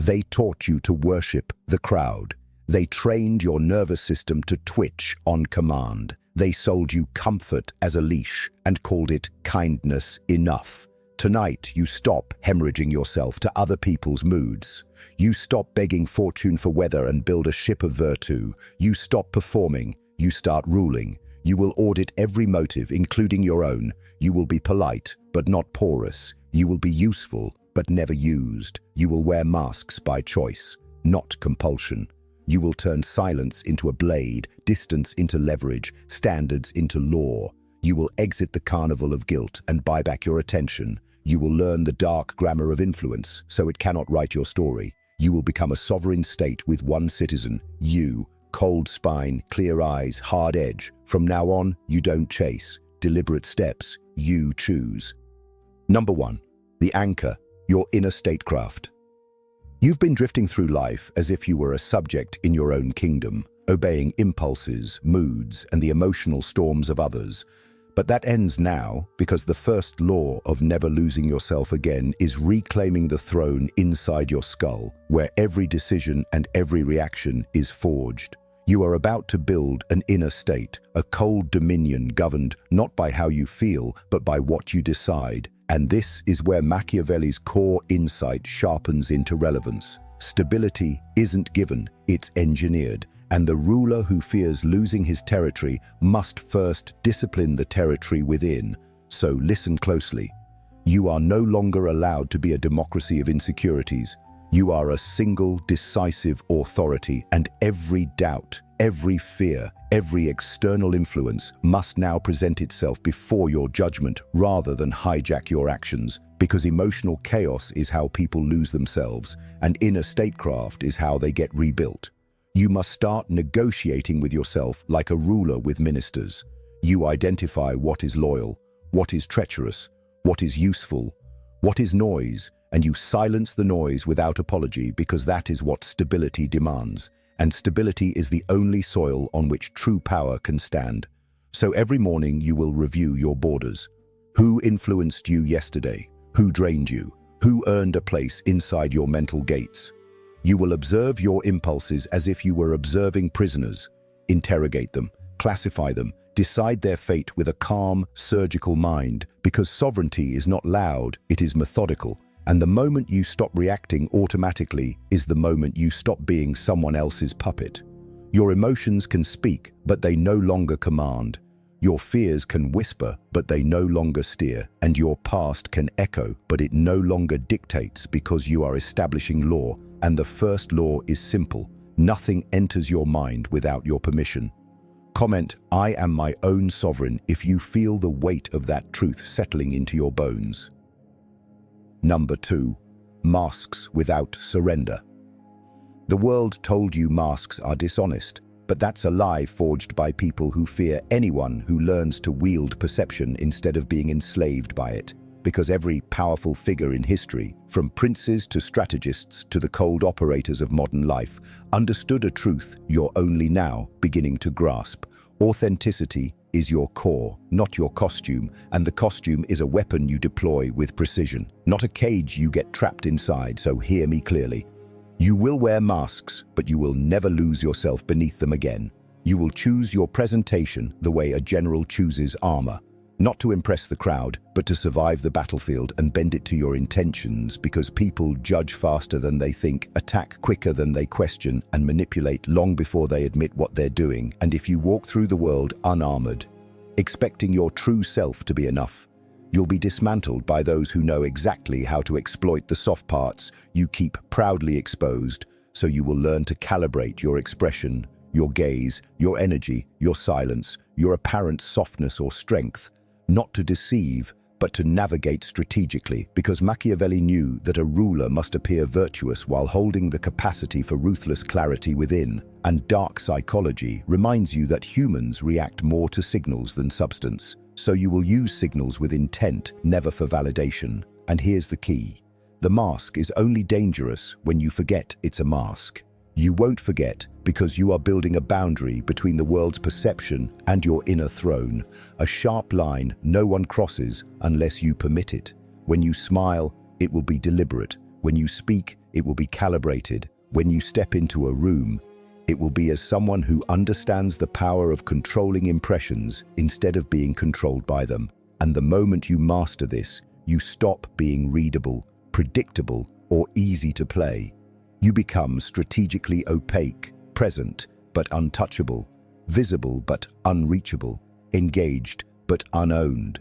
They taught you to worship the crowd. They trained your nervous system to twitch on command. They sold you comfort as a leash and called it kindness enough. Tonight, you stop hemorrhaging yourself to other people's moods. You stop begging fortune for weather and build a ship of virtue. You stop performing. You start ruling. You will audit every motive, including your own. You will be polite, but not porous. You will be useful, but never used. You will wear masks by choice, not compulsion. You will turn silence into a blade, distance into leverage, standards into law. You will exit the carnival of guilt and buy back your attention. You will learn the dark grammar of influence, so it cannot write your story. You will become a sovereign state with one citizen, you. Cold spine, clear eyes, hard edge. From now on, you don't chase. Deliberate steps, you choose. Number 1. The anchor, your inner statecraft. You've been drifting through life as if you were a subject in your own kingdom, obeying impulses, moods, and the emotional storms of others. But that ends now because the first law of never losing yourself again is reclaiming the throne inside your skull, where every decision and every reaction is forged. You are about to build an inner state, a cold dominion governed not by how you feel, but by what you decide. And this is where Machiavelli's core insight sharpens into relevance. Stability isn't given, it's engineered. And the ruler who fears losing his territory must first discipline the territory within. So listen closely. You are no longer allowed to be a democracy of insecurities. You are a single, decisive authority, and every doubt, every fear, every external influence must now present itself before your judgment rather than hijack your actions, because emotional chaos is how people lose themselves, and inner statecraft is how they get rebuilt. You must start negotiating with yourself like a ruler with ministers. You identify what is loyal, what is treacherous, what is useful, what is noise, and you silence the noise without apology because that is what stability demands. And stability is the only soil on which true power can stand. So every morning you will review your borders. Who influenced you yesterday? Who drained you? Who earned a place inside your mental gates? You will observe your impulses as if you were observing prisoners. Interrogate them, classify them, decide their fate with a calm, surgical mind, because sovereignty is not loud, it is methodical. And the moment you stop reacting automatically is the moment you stop being someone else's puppet. Your emotions can speak, but they no longer command. Your fears can whisper, but they no longer steer. And your past can echo, but it no longer dictates because you are establishing law. And the first law is simple. Nothing enters your mind without your permission. Comment, "I am my own sovereign," if you feel the weight of that truth settling into your bones. Number 2. Masks without surrender. The world told you masks are dishonest, but that's a lie forged by people who fear anyone who learns to wield perception instead of being enslaved by it. Because every powerful figure in history, from princes to strategists to the cold operators of modern life, understood a truth you're only now beginning to grasp. Authenticity is your core, not your costume, and the costume is a weapon you deploy with precision, not a cage you get trapped inside, so hear me clearly. You will wear masks, but you will never lose yourself beneath them again. You will choose your presentation the way a general chooses armor. Not to impress the crowd, but to survive the battlefield and bend it to your intentions, because people judge faster than they think, attack quicker than they question, and manipulate long before they admit what they're doing. And if you walk through the world unarmored, expecting your true self to be enough, you'll be dismantled by those who know exactly how to exploit the soft parts you keep proudly exposed, so you will learn to calibrate your expression, your gaze, your energy, your silence, your apparent softness or strength. Not to deceive, but to navigate strategically, because Machiavelli knew that a ruler must appear virtuous while holding the capacity for ruthless clarity within. And dark psychology reminds you that humans react more to signals than substance. So you will use signals with intent, never for validation. And here's the key. The mask is only dangerous when you forget it's a mask. You won't forget because you are building a boundary between the world's perception and your inner throne, a sharp line no one crosses unless you permit it. When you smile, it will be deliberate. When you speak, it will be calibrated. When you step into a room, it will be as someone who understands the power of controlling impressions instead of being controlled by them. And the moment you master this, you stop being readable, predictable, or easy to play. You become strategically opaque, present but untouchable, visible but unreachable, engaged but unowned.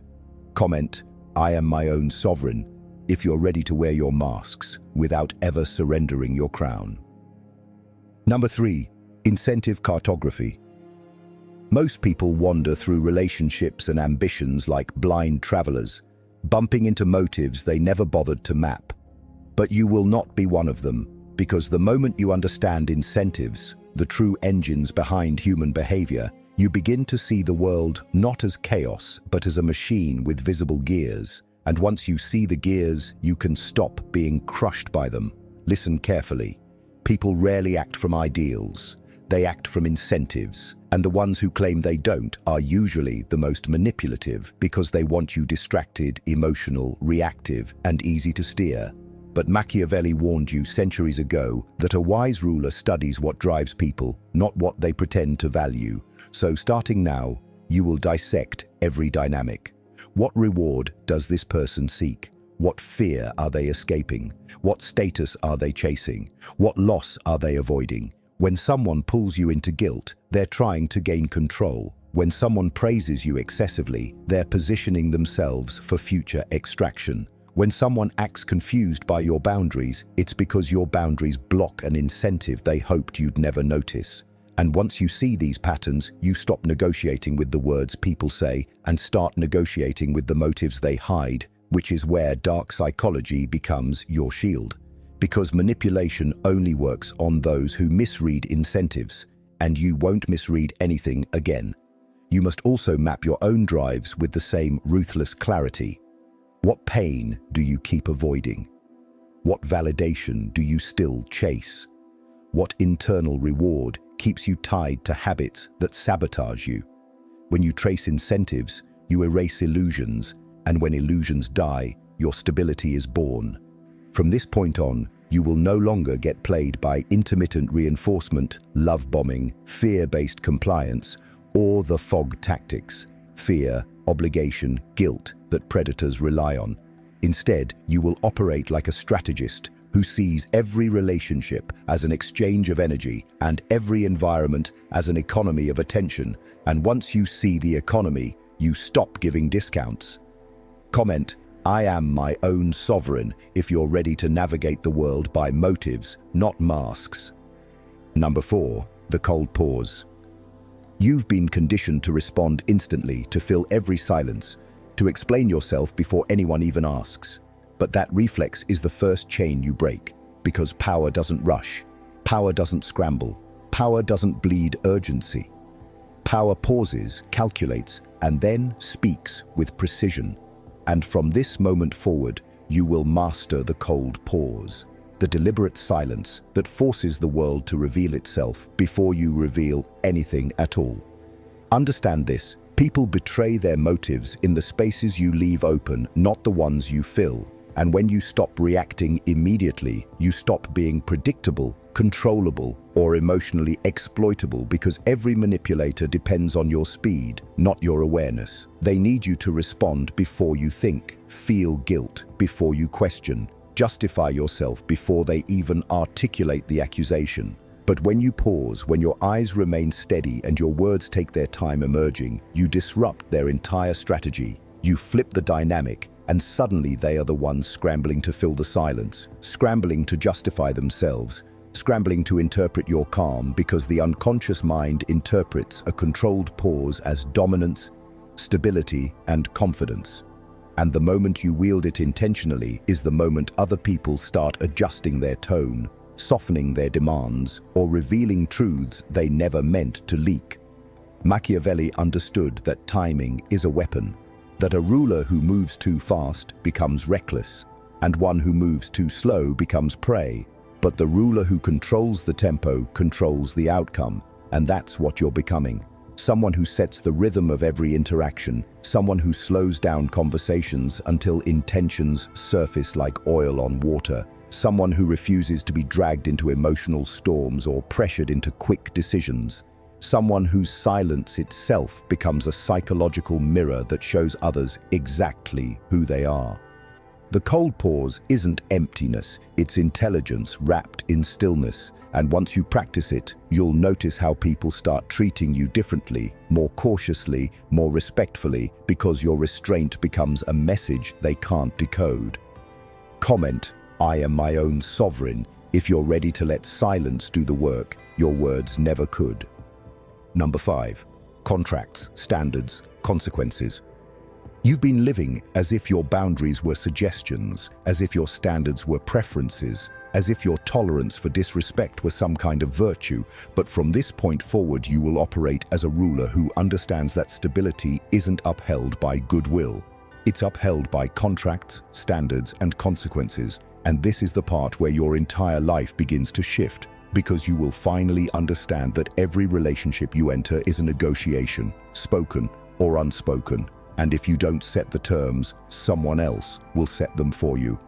Comment, I am my own sovereign, if you're ready to wear your masks without ever surrendering your crown. Number 3. Incentive cartography. Most people wander through relationships and ambitions like blind travelers, bumping into motives they never bothered to map. But you will not be one of them, because the moment you understand incentives, the true engines behind human behavior, you begin to see the world not as chaos, but as a machine with visible gears. And once you see the gears, you can stop being crushed by them. Listen carefully. People rarely act from ideals. They act from incentives. And the ones who claim they don't are usually the most manipulative because they want you distracted, emotional, reactive, and easy to steer. But Machiavelli warned you centuries ago that a wise ruler studies what drives people, not what they pretend to value. So starting now, you will dissect every dynamic. What reward does this person seek? What fear are they escaping? What status are they chasing? What loss are they avoiding? When someone pulls you into guilt, they're trying to gain control. When someone praises you excessively, they're positioning themselves for future extraction. When someone acts confused by your boundaries, it's because your boundaries block an incentive they hoped you'd never notice. And once you see these patterns, you stop negotiating with the words people say and start negotiating with the motives they hide, which is where dark psychology becomes your shield. Because manipulation only works on those who misread incentives, and you won't misread anything again. You must also map your own drives with the same ruthless clarity. What pain do you keep avoiding? What validation do you still chase? What internal reward keeps you tied to habits that sabotage you? When you trace incentives, you erase illusions, and when illusions die, your stability is born. From this point on, you will no longer get played by intermittent reinforcement, love bombing, fear-based compliance, or the fog tactics, fear, obligation, guilt that predators rely on. Instead, you will operate like a strategist who sees every relationship as an exchange of energy and every environment as an economy of attention. And once you see the economy, you stop giving discounts. Comment, I am my own sovereign, if you're ready to navigate the world by motives, not masks. Number 4, the cold pause. You've been conditioned to respond instantly, to fill every silence, to explain yourself before anyone even asks. But that reflex is the first chain you break, because power doesn't rush, power doesn't scramble, power doesn't bleed urgency. Power pauses, calculates, and then speaks with precision. And from this moment forward, you will master the cold pause, the deliberate silence that forces the world to reveal itself before you reveal anything at all. Understand this, people betray their motives in the spaces you leave open, not the ones you fill. And when you stop reacting immediately, you stop being predictable, controllable, or emotionally exploitable, because every manipulator depends on your speed, not your awareness. They need you to respond before you think, feel guilt before you question, justify yourself before they even articulate the accusation. But when you pause, when your eyes remain steady and your words take their time emerging, you disrupt their entire strategy. You flip the dynamic, and suddenly they are the ones scrambling to fill the silence, scrambling to justify themselves, scrambling to interpret your calm, because the unconscious mind interprets a controlled pause as dominance, stability, and confidence. And the moment you wield it intentionally is the moment other people start adjusting their tone, softening their demands, or revealing truths they never meant to leak. Machiavelli understood that timing is a weapon, that a ruler who moves too fast becomes reckless, and one who moves too slow becomes prey. But the ruler who controls the tempo controls the outcome, and that's what you're becoming. Someone who sets the rhythm of every interaction, someone who slows down conversations until intentions surface like oil on water, someone who refuses to be dragged into emotional storms or pressured into quick decisions, someone whose silence itself becomes a psychological mirror that shows others exactly who they are. The cold pause isn't emptiness, it's intelligence wrapped in stillness, and once you practice it, you'll notice how people start treating you differently, more cautiously, more respectfully, because your restraint becomes a message they can't decode. Comment, "I am my own sovereign," if you're ready to let silence do the work your words never could. Number 5. Contracts, standards, consequences. You've been living as if your boundaries were suggestions, as if your standards were preferences, as if your tolerance for disrespect was some kind of virtue, but from this point forward you will operate as a ruler who understands that stability isn't upheld by goodwill. It's upheld by contracts, standards, and consequences, and this is the part where your entire life begins to shift, because you will finally understand that every relationship you enter is a negotiation, spoken or unspoken, and if you don't set the terms, someone else will set them for you.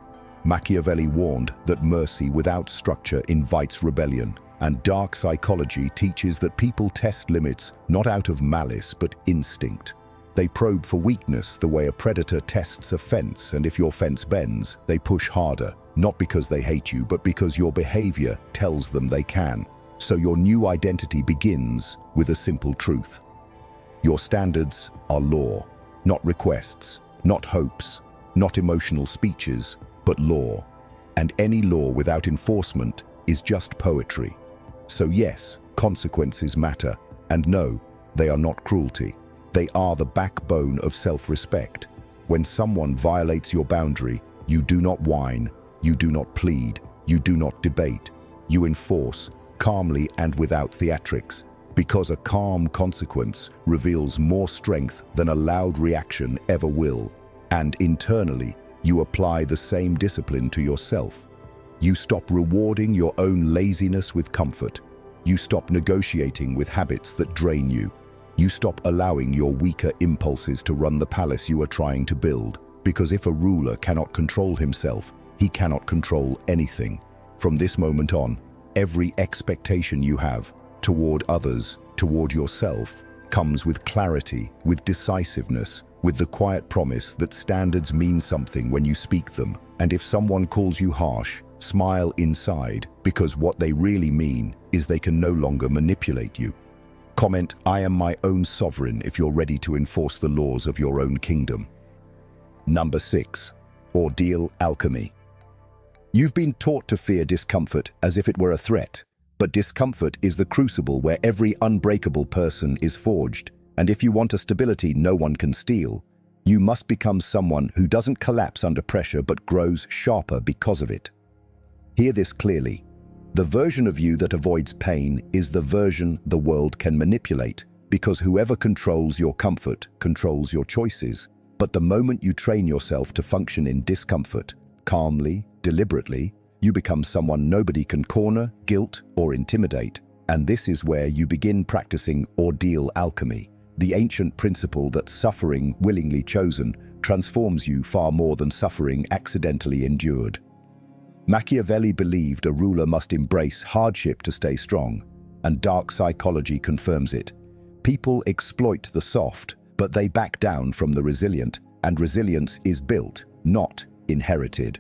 Machiavelli warned that mercy without structure invites rebellion, and dark psychology teaches that people test limits not out of malice but instinct. They probe for weakness the way a predator tests a fence, and if your fence bends, they push harder, not because they hate you, but because your behavior tells them they can. So your new identity begins with a simple truth. Your standards are law, not requests, not hopes, not emotional speeches, but law. And any law without enforcement is just poetry. So yes, consequences matter, and no, they are not cruelty. They are the backbone of self-respect. When someone violates your boundary, you do not whine, you do not plead, you do not debate. You enforce, calmly and without theatrics, because a calm consequence reveals more strength than a loud reaction ever will. And internally, you apply the same discipline to yourself. You stop rewarding your own laziness with comfort. You stop negotiating with habits that drain you. You stop allowing your weaker impulses to run the palace you are trying to build. Because if a ruler cannot control himself, he cannot control anything. From this moment on, every expectation you have toward others, toward yourself, comes with clarity, with decisiveness, with the quiet promise that standards mean something when you speak them. And if someone calls you harsh, smile inside, because what they really mean is they can no longer manipulate you. Comment, "I am my own sovereign," if you're ready to enforce the laws of your own kingdom. Number 6. Ordeal alchemy. You've been taught to fear discomfort as if it were a threat, but discomfort is the crucible where every unbreakable person is forged. And if you want a stability no one can steal, you must become someone who doesn't collapse under pressure but grows sharper because of it. Hear this clearly. The version of you that avoids pain is the version the world can manipulate, because whoever controls your comfort controls your choices. But the moment you train yourself to function in discomfort, calmly, deliberately, you become someone nobody can corner, guilt, or intimidate. And this is where you begin practicing ordeal alchemy, the ancient principle that suffering willingly chosen transforms you far more than suffering accidentally endured. Machiavelli believed a ruler must embrace hardship to stay strong, and dark psychology confirms it. People exploit the soft, but they back down from the resilient, and resilience is built, not inherited.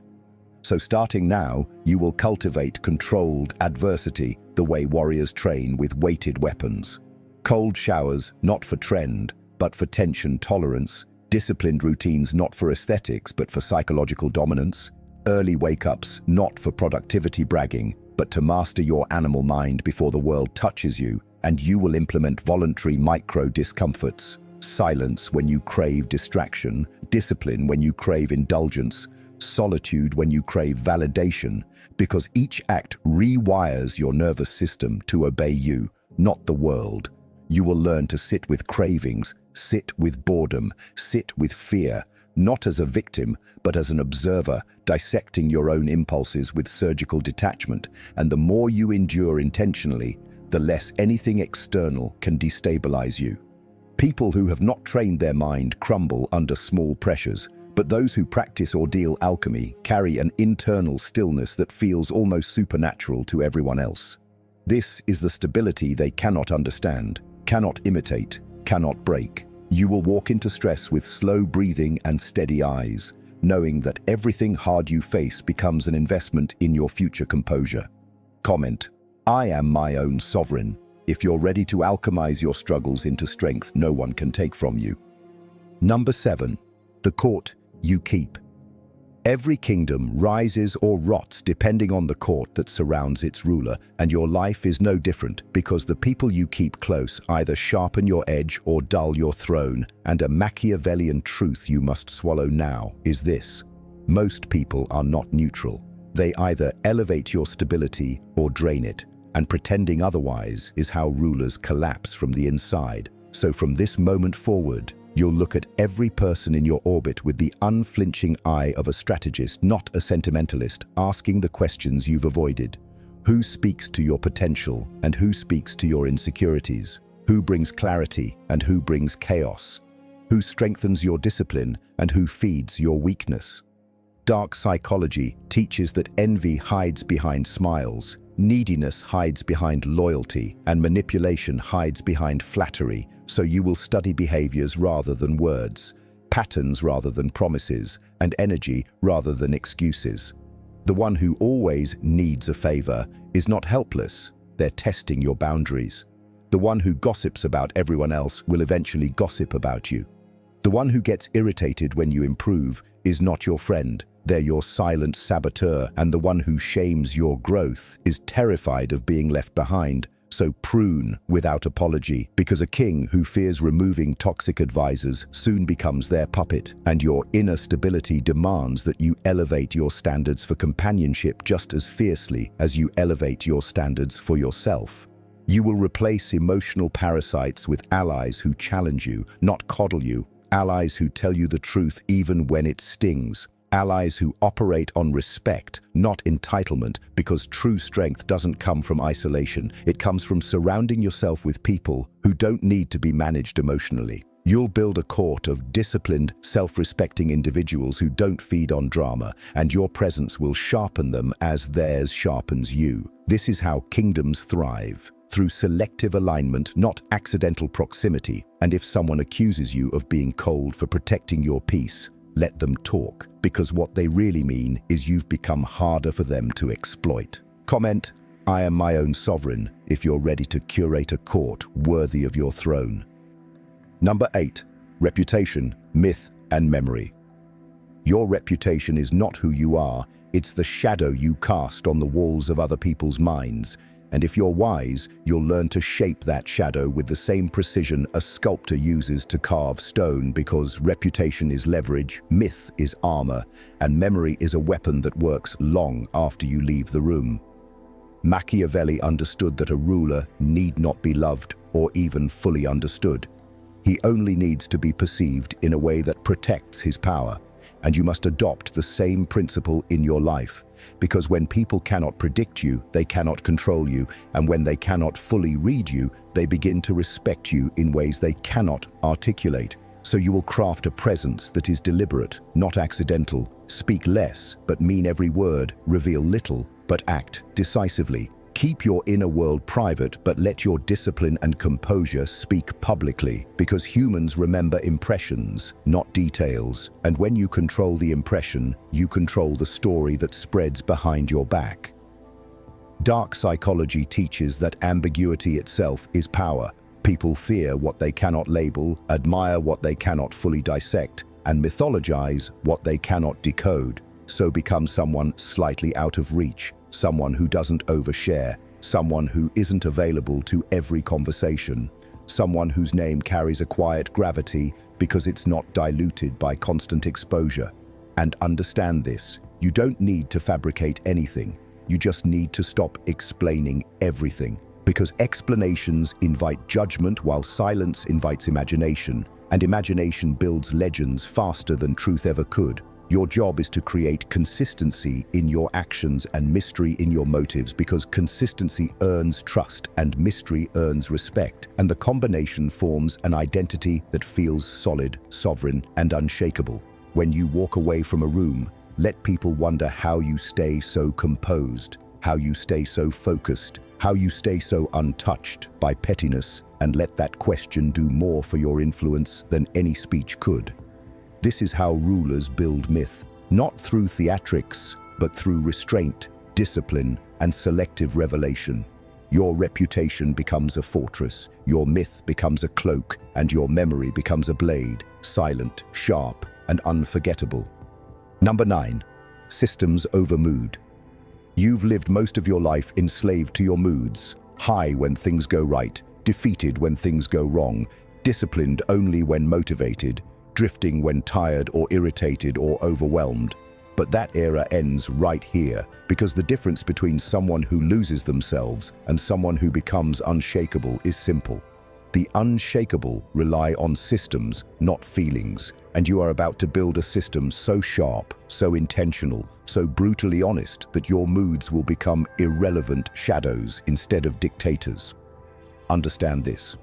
So starting now, you will cultivate controlled adversity the way warriors train with weighted weapons. Cold showers, not for trend, but for tension tolerance. Disciplined routines, not for aesthetics, but for psychological dominance. Early wake-ups, not for productivity bragging, but to master your animal mind before the world touches you. And you will implement voluntary micro-discomforts. Silence when you crave distraction, discipline when you crave indulgence, solitude when you crave validation, because each act rewires your nervous system to obey you, not the world. You will learn to sit with cravings, sit with boredom, sit with fear, not as a victim, but as an observer, dissecting your own impulses with surgical detachment. And the more you endure intentionally, the less anything external can destabilize you. People who have not trained their mind crumble under small pressures, But those who practice ordeal alchemy carry an internal stillness that feels almost supernatural to everyone else. This is the stability they cannot understand, cannot imitate, cannot break. You will walk into stress with slow breathing and steady eyes, knowing that everything hard you face becomes an investment in your future composure. Comment: I am my own sovereign. If you're ready to alchemize your struggles into strength no one can take from you. Number 7. The court you keep. Every kingdom rises or rots depending on the court that surrounds its ruler, and your life is no different because the people you keep close either sharpen your edge or dull your throne, and a Machiavellian truth you must swallow now is this: most people are not neutral. They either elevate your stability or drain it, and pretending otherwise is how rulers collapse from the inside. So from this moment forward, you'll look at every person in your orbit with the unflinching eye of a strategist, not a sentimentalist, asking the questions you've avoided. Who speaks to your potential and who speaks to your insecurities? Who brings clarity and who brings chaos? Who strengthens your discipline and who feeds your weakness? Dark psychology teaches that envy hides behind smiles, neediness hides behind loyalty, and manipulation hides behind flattery. So you will study behaviors rather than words, patterns rather than promises, and energy rather than excuses. The one who always needs a favor is not helpless, they're testing your boundaries. The one who gossips about everyone else will eventually gossip about you. The one who gets irritated when you improve is not your friend, they're your silent saboteur, and the one who shames your growth is terrified of being left behind. So prune without apology, because a king who fears removing toxic advisors soon becomes their puppet, and your inner stability demands that you elevate your standards for companionship just as fiercely as you elevate your standards for yourself. You will replace emotional parasites with allies who challenge you, not coddle you, allies who tell you the truth even when it stings. Allies who operate on respect, not entitlement, because true strength doesn't come from isolation. It comes from surrounding yourself with people who don't need to be managed emotionally. You'll build a court of disciplined, self-respecting individuals who don't feed on drama, and your presence will sharpen them as theirs sharpens you. This is how kingdoms thrive, through selective alignment, not accidental proximity. And if someone accuses you of being cold for protecting your peace, let them talk, because what they really mean is you've become harder for them to exploit. Comment: I am my own sovereign, if you're ready to curate a court worthy of your throne. Number 8. Reputation, myth, and memory. Your reputation is not who you are, it's the shadow you cast on the walls of other people's minds. And if you're wise, you'll learn to shape that shadow with the same precision a sculptor uses to carve stone, because reputation is leverage, myth is armor, and memory is a weapon that works long after you leave the room. Machiavelli understood that a ruler need not be loved or even fully understood. He only needs to be perceived in a way that protects his power. And you must adopt the same principle in your life, because when people cannot predict you, they cannot control you, and when they cannot fully read you, they begin to respect you in ways they cannot articulate. So you will craft a presence that is deliberate, not accidental, speak less but mean every word, reveal little but act decisively. Keep your inner world private, but let your discipline and composure speak publicly, because humans remember impressions, not details. And when you control the impression, you control the story that spreads behind your back. Dark psychology teaches that ambiguity itself is power. People fear what they cannot label, admire what they cannot fully dissect, and mythologize what they cannot decode. So become someone slightly out of reach, someone who doesn't overshare, someone who isn't available to every conversation, someone whose name carries a quiet gravity because it's not diluted by constant exposure. And understand this, you don't need to fabricate anything, you just need to stop explaining everything, because explanations invite judgment while silence invites imagination, and imagination builds legends faster than truth ever could. Your job is to create consistency in your actions and mystery in your motives, because consistency earns trust and mystery earns respect, and the combination forms an identity that feels solid, sovereign, and unshakable. When you walk away from a room, let people wonder how you stay so composed, how you stay so focused, how you stay so untouched by pettiness, and let that question do more for your influence than any speech could. This is how rulers build myth, not through theatrics, but through restraint, discipline, and selective revelation. Your reputation becomes a fortress, your myth becomes a cloak, and your memory becomes a blade, silent, sharp, and unforgettable. Number 9. Systems over mood. You've lived most of your life enslaved to your moods, high when things go right, defeated when things go wrong, disciplined only when motivated, drifting when tired or irritated or overwhelmed. But that era ends right here, because the difference between someone who loses themselves and someone who becomes unshakable is simple. The unshakable rely on systems, not feelings, and you are about to build a system so sharp, so intentional, so brutally honest that your moods will become irrelevant shadows instead of dictators. Understand this.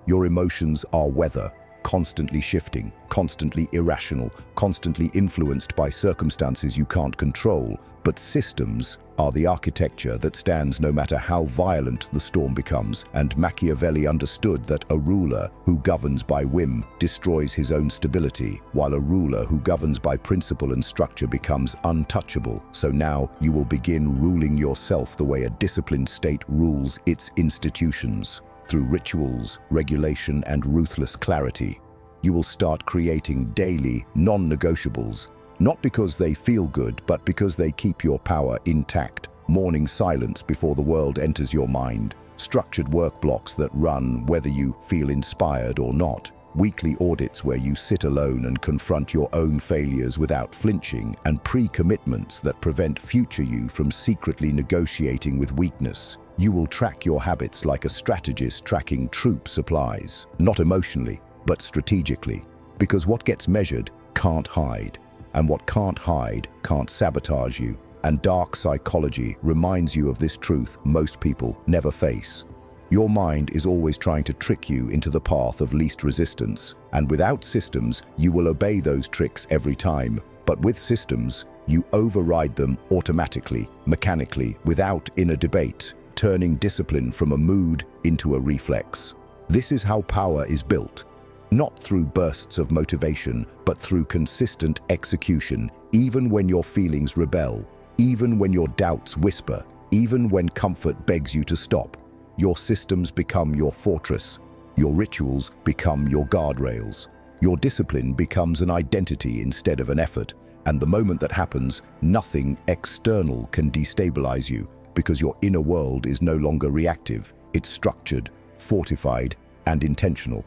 Your emotions are weather, constantly shifting, constantly irrational, constantly influenced by circumstances you can't control, but systems are the architecture that stands no matter how violent the storm becomes, and Machiavelli understood that a ruler who governs by whim destroys his own stability, while a ruler who governs by principle and structure becomes untouchable. So now you will begin ruling yourself the way a disciplined state rules its institutions. Through rituals, regulation, and ruthless clarity, you will start creating daily non-negotiables, not because they feel good, but because they keep your power intact. Morning silence before the world enters your mind, structured work blocks that run whether you feel inspired or not, weekly audits where you sit alone and confront your own failures without flinching, and pre-commitments that prevent future you from secretly negotiating with weakness. You will track your habits like a strategist tracking troop supplies, not emotionally, but strategically, because what gets measured can't hide, and what can't hide can't sabotage you. And dark psychology reminds you of this truth most people never face. Your mind is always trying to trick you into the path of least resistance, and without systems, you will obey those tricks every time. But with systems, you override them automatically, mechanically, without inner debate, turning discipline from a mood into a reflex. This is how power is built, not through bursts of motivation, but through consistent execution, even when your feelings rebel, even when your doubts whisper, even when comfort begs you to stop. Your systems become your fortress, your rituals become your guardrails, your discipline becomes an identity instead of an effort, and the moment that happens, nothing external can destabilize you, because your inner world is no longer reactive, it's structured, fortified, and intentional.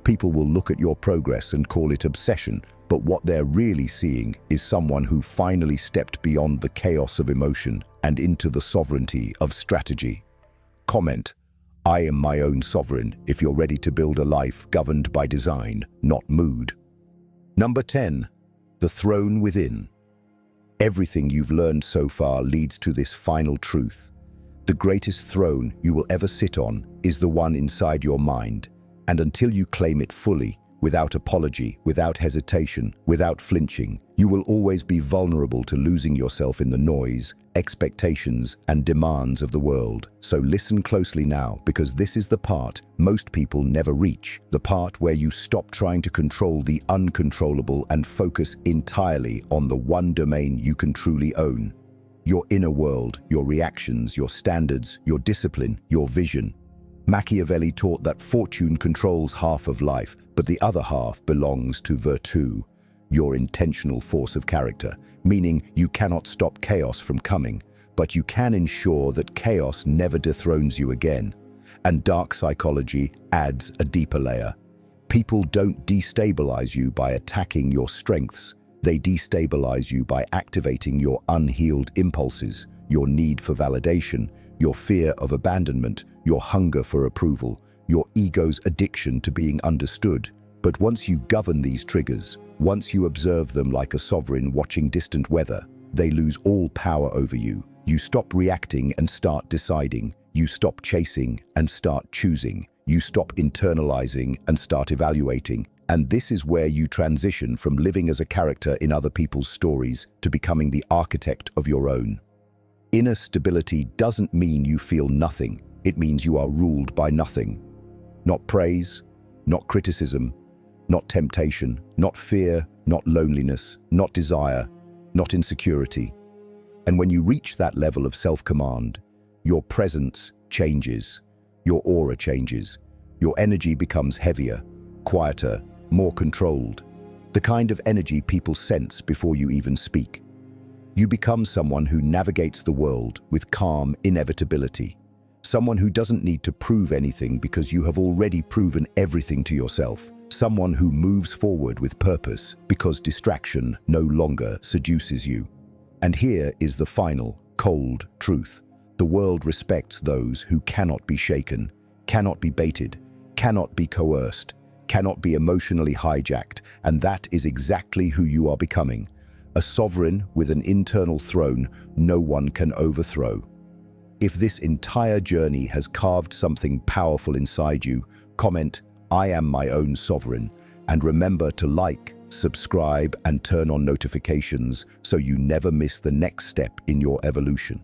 People will look at your progress and call it obsession, but what they're really seeing is someone who finally stepped beyond the chaos of emotion and into the sovereignty of strategy. Comment: I am my own sovereign if you're ready to build a life governed by design, not mood. Number 10. The throne within. Everything you've learned so far leads to this final truth. The greatest throne you will ever sit on is the one inside your mind, and until you claim it fully, without apology, without hesitation, without flinching, you will always be vulnerable to losing yourself in the noise, expectations, and demands of the world. So listen closely now, because this is the part most people never reach, the part where you stop trying to control the uncontrollable and focus entirely on the one domain you can truly own. Your inner world, your reactions, your standards, your discipline, your vision. Machiavelli taught that fortune controls half of life, but the other half belongs to virtù, your intentional force of character, meaning you cannot stop chaos from coming, but you can ensure that chaos never dethrones you again. And dark psychology adds a deeper layer. People don't destabilize you by attacking your strengths. They destabilize you by activating your unhealed impulses, your need for validation, your fear of abandonment, your hunger for approval, your ego's addiction to being understood. But once you govern these triggers, once you observe them like a sovereign watching distant weather, they lose all power over you. You stop reacting and start deciding. You stop chasing and start choosing. You stop internalizing and start evaluating. And this is where you transition from living as a character in other people's stories to becoming the architect of your own. Inner stability doesn't mean you feel nothing. It means you are ruled by nothing. Not praise, not criticism, not temptation, not fear, not loneliness, not desire, not insecurity. And when you reach that level of self-command, your presence changes, your aura changes, your energy becomes heavier, quieter, more controlled, the kind of energy people sense before you even speak. You become someone who navigates the world with calm inevitability, someone who doesn't need to prove anything because you have already proven everything to yourself, someone who moves forward with purpose because distraction no longer seduces you. And here is the final, cold truth. The world respects those who cannot be shaken, cannot be baited, cannot be coerced, cannot be emotionally hijacked, and that is exactly who you are becoming. A sovereign with an internal throne no one can overthrow. If this entire journey has carved something powerful inside you, comment, "I am my own sovereign," and remember to like, subscribe, and turn on notifications so you never miss the next step in your evolution.